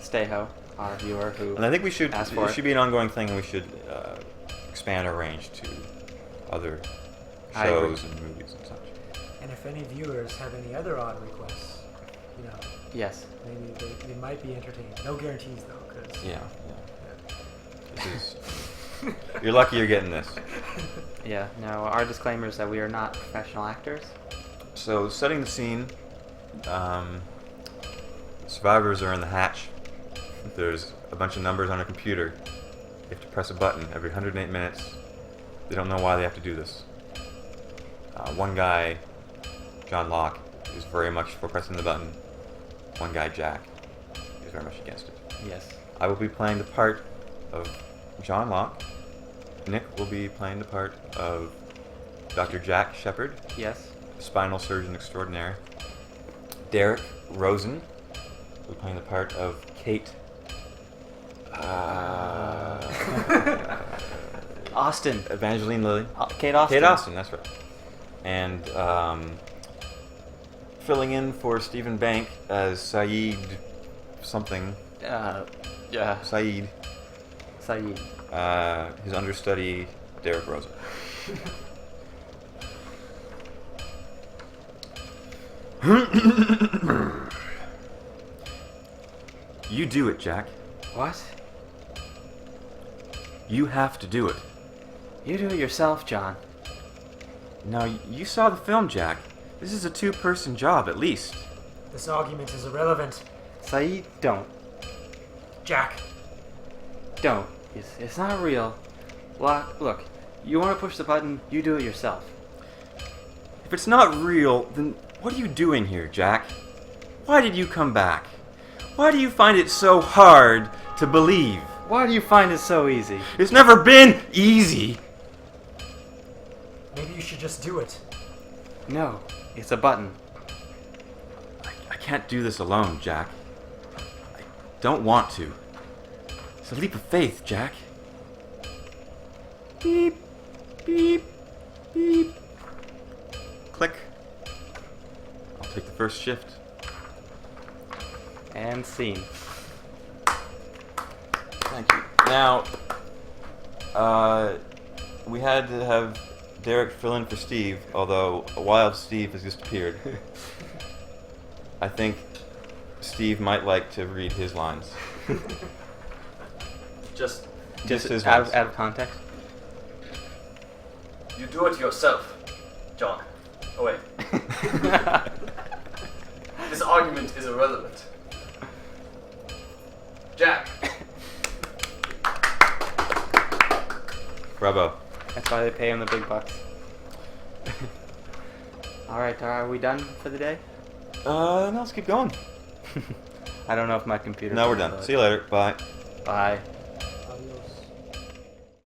Speaker 2: Steho, our viewer who...
Speaker 1: And I think we should.
Speaker 2: Ask for
Speaker 1: It
Speaker 2: it.
Speaker 1: should be an ongoing thing. And we should expand our range to other
Speaker 2: I agree.
Speaker 1: shows and movies and such.
Speaker 3: And if any viewers have any other odd requests,
Speaker 2: Yes.
Speaker 3: maybe they might be entertained. No guarantees though, because
Speaker 1: Yeah. This is. You're lucky you're getting this.
Speaker 2: Yeah. Now, our disclaimer is that we are not professional actors.
Speaker 1: So, setting the scene, survivors are in the hatch. There's a bunch of numbers on a computer. You have to press a button every 108 minutes. They don't know why they have to do this. One guy, John Locke, is very much for pressing the button. One guy, Jack, is very much against it.
Speaker 2: Yes.
Speaker 1: I will be playing the part of John Locke. Nick will be playing the part of Dr. Jack Shepard,
Speaker 2: Yes.
Speaker 1: spinal surgeon extraordinaire. Derek Rosen will be playing the part of Kate.
Speaker 2: Austin.
Speaker 1: Evangeline Lilly.
Speaker 2: Kate Austin.
Speaker 1: Kate Austin, that's right. And filling in for Stephen Bank as Saeed something.
Speaker 2: Yeah.
Speaker 1: Saeed.
Speaker 2: Saeed.
Speaker 1: His understudy, Derek Rosen. You do it, Jack.
Speaker 2: What?
Speaker 1: You have to do it.
Speaker 2: You do it yourself, John.
Speaker 1: Now, you saw the film, Jack. This is a two-person job, at least.
Speaker 3: This argument is irrelevant.
Speaker 2: Saeed, don't.
Speaker 3: Jack.
Speaker 2: Don't. It's not real. Look, you want to push the button, you do it yourself.
Speaker 1: If it's not real, then what are you doing here, Jack? Why did you come back? Why do you find it so hard to believe?
Speaker 2: Why do you find it so easy?
Speaker 1: It's never been easy.
Speaker 3: Maybe you should just do it.
Speaker 2: No, it's a button.
Speaker 1: I can't do this alone, Jack. I don't want to. It's a leap of faith, Jack. Beep, beep, beep. Click. I'll take the first shift.
Speaker 2: And scene.
Speaker 1: Thank you. Now, we had to have Derek fill in for Steve, although a wild Steve has just appeared. I think Steve might like to read his lines.
Speaker 5: Just
Speaker 1: his
Speaker 2: out
Speaker 1: lines.
Speaker 2: of context.
Speaker 5: you do it yourself, John. Oh wait. This argument is irrelevant. Jack.
Speaker 1: Bravo.
Speaker 2: That's why they pay him the big bucks. Alright, are we done for the day?
Speaker 1: No, let's keep going.
Speaker 2: I don't know if my computer...
Speaker 1: No, we're done. See you later. Bye.
Speaker 2: Bye.